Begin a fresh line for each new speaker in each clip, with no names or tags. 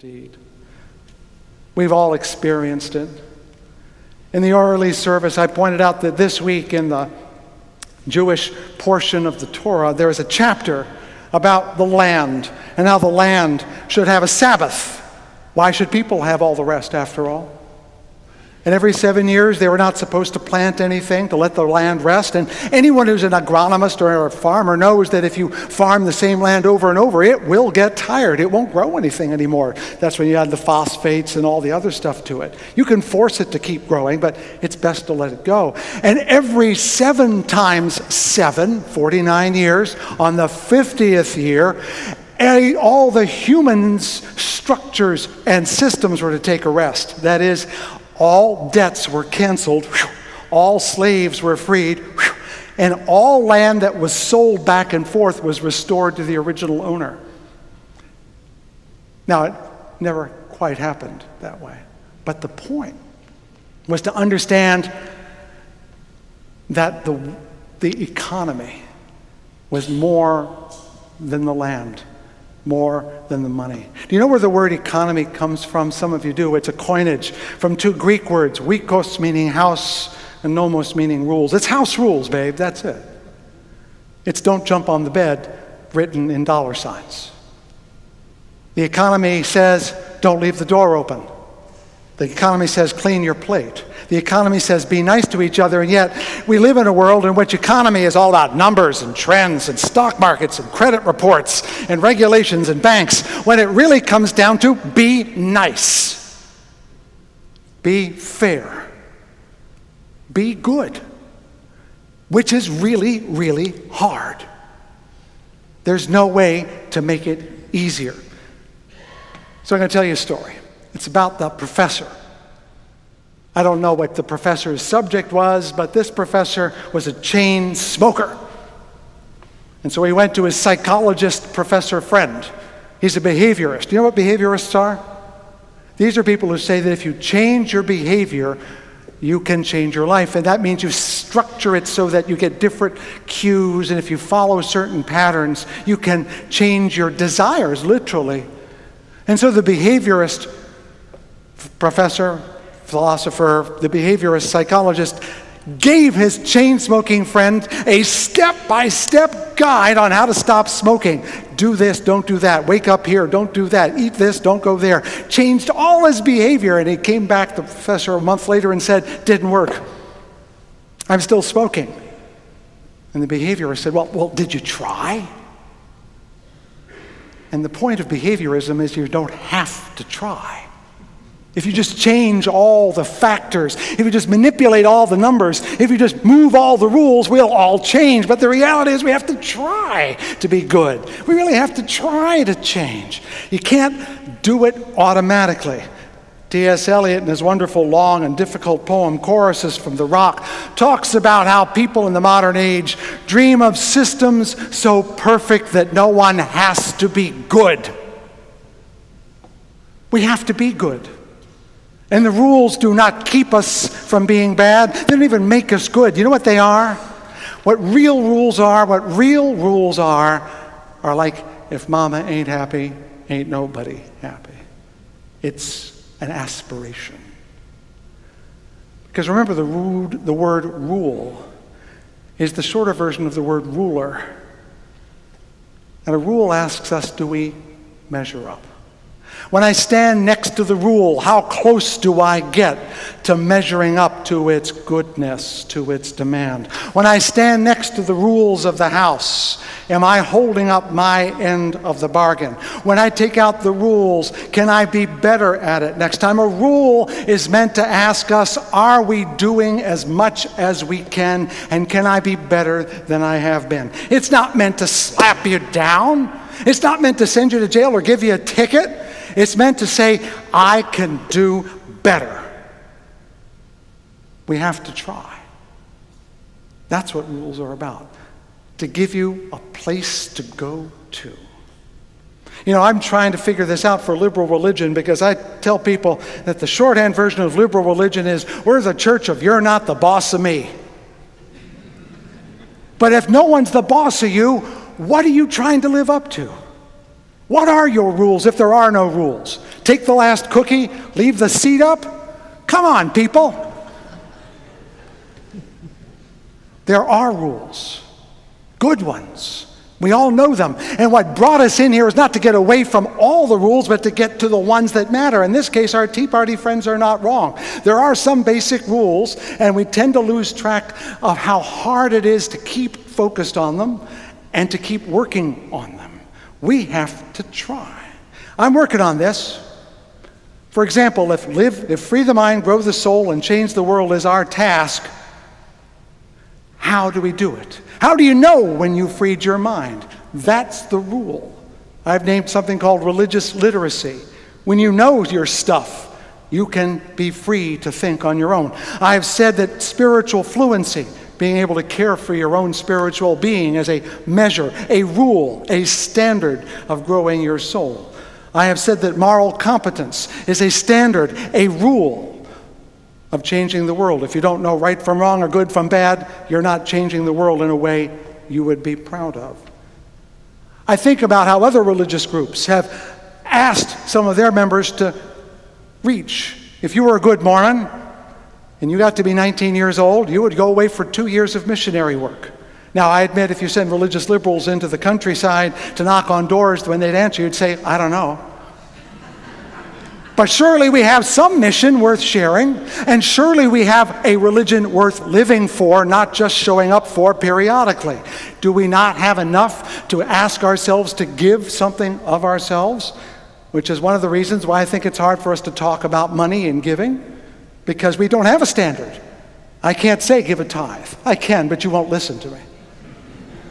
indeed. We've all experienced it. In the early service, I pointed out that this week in the Jewish portion of the Torah, there is a chapter about the land and how the land should have a Sabbath. Why should people have all the rest after all? And every 7 years, they were not supposed to plant anything, to let the land rest. And anyone who's an agronomist or a farmer knows that if you farm the same land over and over, it will get tired. It won't grow anything anymore. That's when you add the phosphates and all the other stuff to it. You can force it to keep growing, but it's best to let it go. And every 7 times 7, 49 years, on the 50th year, all the humans' structures and systems were to take a rest. That is, all debts were canceled, all slaves were freed, and all land that was sold back and forth was restored to the original owner. Now, it never quite happened that way. But the point was to understand that the economy was more than the land, more than the money. Do you know where the word economy comes from? Some of you do. It's a coinage from 2 Greek words, oikos meaning house and nomos meaning rules. It's house rules, babe, that's it. It's don't jump on the bed written in dollar signs. The economy says don't leave the door open. The economy says clean your plate. The economy says be nice to each other, and yet we live in a world in which economy is all about numbers and trends and stock markets and credit reports and regulations and banks, when it really comes down to be nice, be fair, be good, which is really, really hard. There's no way to make it easier. So I'm going to tell you a story. It's about the professor. I don't know what the professor's subject was, but this professor was a chain smoker. And so he went to his psychologist professor friend. He's a behaviorist. Do you know what behaviorists are? These are people who say that if you change your behavior, you can change your life. And that means you structure it so that you get different cues, and if you follow certain patterns, you can change your desires, literally. And so the behaviorist professor, philosopher, the behaviorist psychologist, gave his chain-smoking friend a step-by-step guide on how to stop smoking. Do this, don't do that. Wake up here, don't do that. Eat this, don't go there. Changed all his behavior, and he came back, the professor, a month later and said, didn't work. I'm still smoking. And the behaviorist said, well, did you try? And the point of behaviorism is you don't have to try. If you just change all the factors, if you just manipulate all the numbers, if you just move all the rules, we'll all change. But the reality is we have to try to be good. We really have to try to change. You can't do it automatically. T.S. Eliot, in his wonderful, long, and difficult poem, Choruses from the Rock, talks about how people in the modern age dream of systems so perfect that no one has to be good. We have to be good. And the rules do not keep us from being bad. They don't even make us good. You know what they are? What real rules are like, if mama ain't happy, ain't nobody happy. It's an aspiration. Because remember, the word rule is the shorter version of the word ruler. And a rule asks us, do we measure up? When I stand next to the rule, how close do I get to measuring up to its goodness, to its demand? When I stand next to the rules of the house, am I holding up my end of the bargain? When I take out the rules, can I be better at it next time? A rule is meant to ask us, are we doing as much as we can, and can I be better than I have been? It's not meant to slap you down. It's not meant to send you to jail or give you a ticket. It's meant to say, I can do better. We have to try. That's what rules are about, to give you a place to go to. You know, I'm trying to figure this out for liberal religion because I tell people that the shorthand version of liberal religion is, we're the church of you're not the boss of me. But if no one's the boss of you, what are you trying to live up to? What are your rules if there are no rules? Take the last cookie, leave the seat up? Come on, people. There are rules, good ones. We all know them. And what brought us in here is not to get away from all the rules, but to get to the ones that matter. In this case, our Tea Party friends are not wrong. There are some basic rules, and we tend to lose track of how hard it is to keep focused on them and to keep working on them. We have to try. I'm working on this. For example, if free the mind, grow the soul, and change the world is our task, how do we do it? How do you know when you freed your mind? That's the rule. I've named something called religious literacy. When you know your stuff, you can be free to think on your own. I've said that spiritual fluency, being able to care for your own spiritual being, is a measure, a rule, a standard of growing your soul. I have said that moral competence is a standard, a rule of changing the world. If you don't know right from wrong or good from bad, you're not changing the world in a way you would be proud of. I think about how other religious groups have asked some of their members to reach. If you were a good Mormon and you got to be 19 years old, you would go away for 2 years of missionary work. Now, I admit if you send religious liberals into the countryside to knock on doors, when they'd answer, you'd say, I don't know. But surely we have some mission worth sharing, and surely we have a religion worth living for, not just showing up for periodically. Do we not have enough to ask ourselves to give something of ourselves? Which is one of the reasons why I think it's hard for us to talk about money and giving, because we don't have a standard. I can't say give a tithe. I can, but you won't listen to me.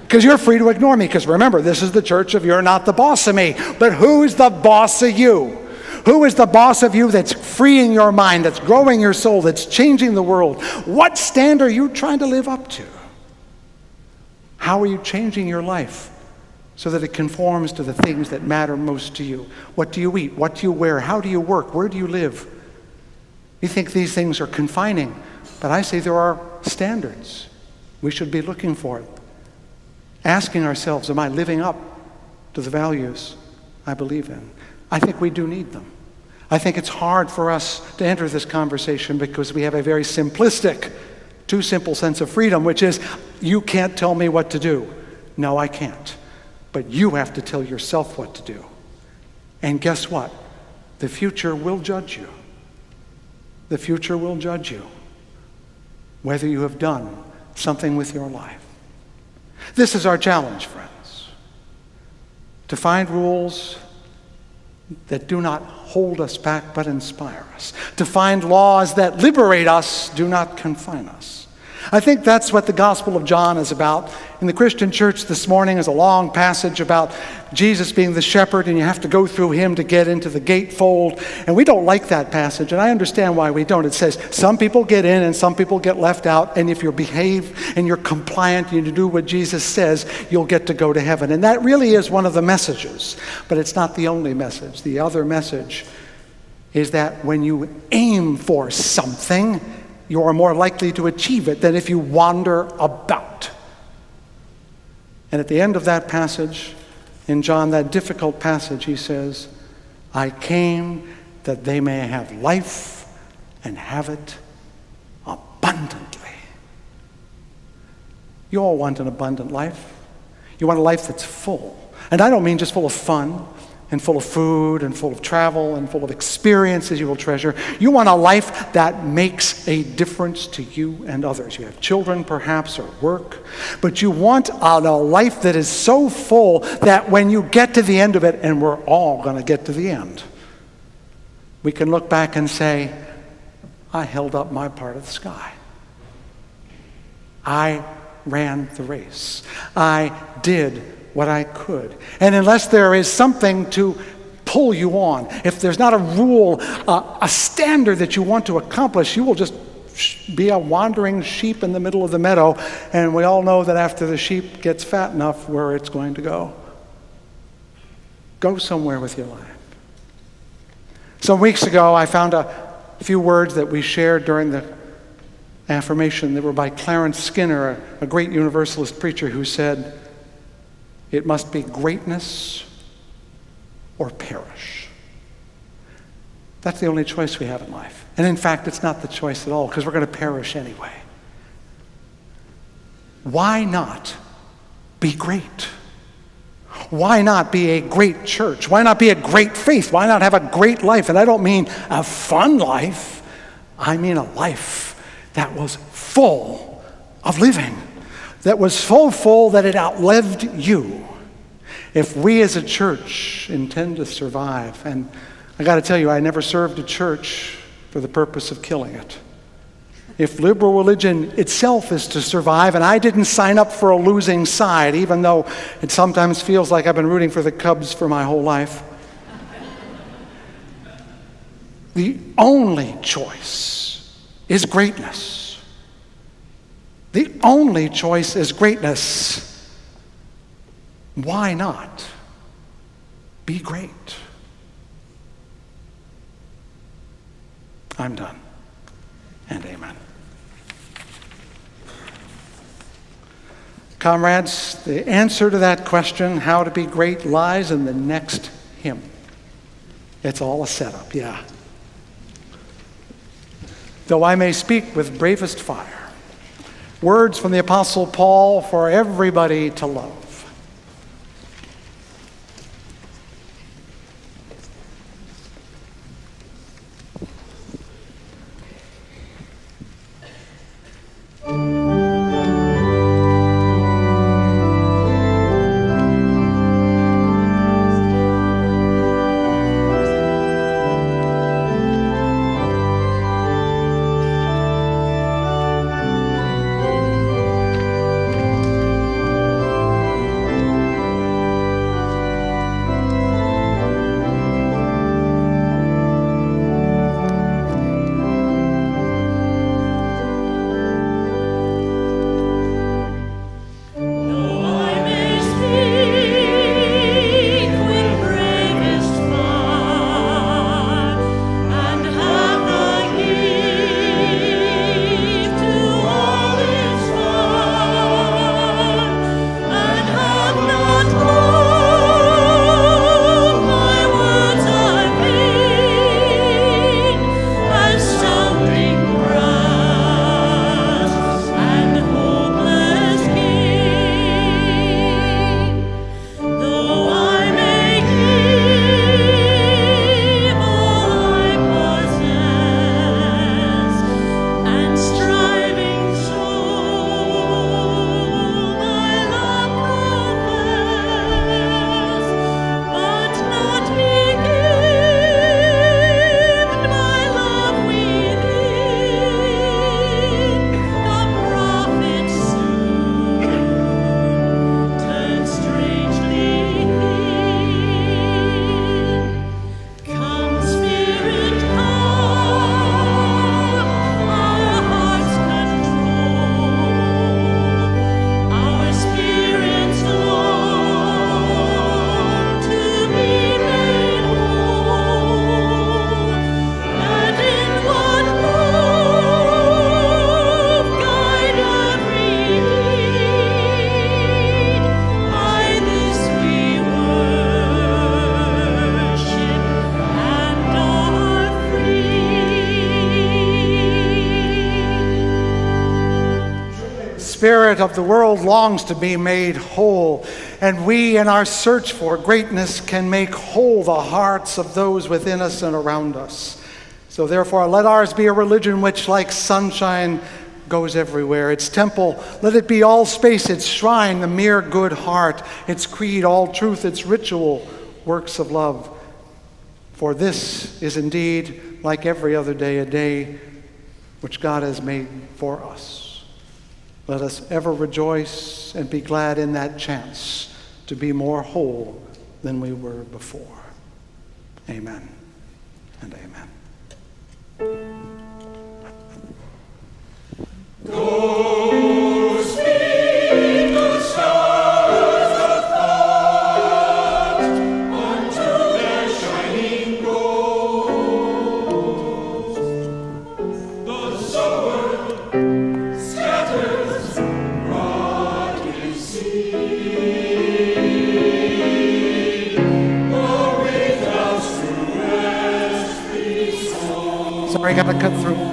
Because you're free to ignore me, because remember, this is the church of you're not the boss of me. But who is the boss of you? Who is the boss of you that's freeing your mind, that's growing your soul, that's changing the world? What standard are you trying to live up to? How are you changing your life so that it conforms to the things that matter most to you? What do you eat? What do you wear? How do you work? Where do you live? You think these things are confining, but I say there are standards. We should be looking for it. Asking ourselves, am I living up to the values I believe in? I think we do need them. I think it's hard for us to enter this conversation because we have a very simplistic, too simple sense of freedom, which is, you can't tell me what to do. No, I can't. But you have to tell yourself what to do. And guess what? The future will judge you. The future will judge you, whether you have done something with your life. This is our challenge, friends. To find rules that do not hold us back but inspire us. To find laws that liberate us, do not confine us. I think that's what the Gospel of John is about. In the Christian church this morning is a long passage about Jesus being the shepherd, and you have to go through him to get into the gatefold. And we don't like that passage, and I understand why we don't. It says some people get in and some people get left out, and if you behave and you're compliant and you do what Jesus says, you'll get to go to heaven. And that really is one of the messages, but it's not the only message. The other message is that when you aim for something, you are more likely to achieve it than if you wander about. And at the end of that passage, in John, that difficult passage, he says, I came that they may have life and have it abundantly. You all want an abundant life. You want a life that's full. And I don't mean just full of fun and full of food and full of travel and full of experiences you will treasure. You want a life that makes a difference to you and others. You have children perhaps or work, but you want a life that is so full that when you get to the end of it, and we're all going to get to the end, we can look back and say, I held up my part of the sky. I ran the race. I did what I could. And unless there is something to pull you on, if there's not a rule, a standard that you want to accomplish, you will just be a wandering sheep in the middle of the meadow, and we all know that after the sheep gets fat enough, where it's going to go. Go somewhere with your life. Some weeks ago, I found a few words that we shared during the affirmation that were by Clarence Skinner, a great Universalist preacher who said, it must be greatness or perish. That's the only choice we have in life. And in fact, it's not the choice at all, because we're going to perish anyway. Why not be great? Why not be a great church? Why not be a great faith? Why not have a great life? And I don't mean a fun life. I mean a life that was full of living, that was so full that it outlived you. If we as a church intend to survive, and I got to tell you, I never served a church for the purpose of killing it. If liberal religion itself is to survive, and I didn't sign up for a losing side, even though it sometimes feels like I've been rooting for the Cubs for my whole life, the only choice is greatness. The only choice is greatness. Why not be great? I'm done. And amen. Comrades, the answer to that question, how to be great, lies in the next hymn. It's all a setup, yeah. Though I may speak with bravest fire, words from the Apostle Paul for everybody to love. Spirit of the world longs to be made whole, and we in our search for greatness can make whole the hearts of those within us and around us. So therefore, let ours be a religion which, like sunshine, goes everywhere. Its temple, let it be all space, its shrine, the mere good heart, its creed, all truth, its ritual, works of love. For this is indeed, like every other day, a day which God has made for us. Let us ever rejoice and be glad in that chance to be more whole than we were before. Amen and amen.
Go speak the stars apart until their shining gold. The sower scatters rocky seed. The rain
Sorry, gotta cut through.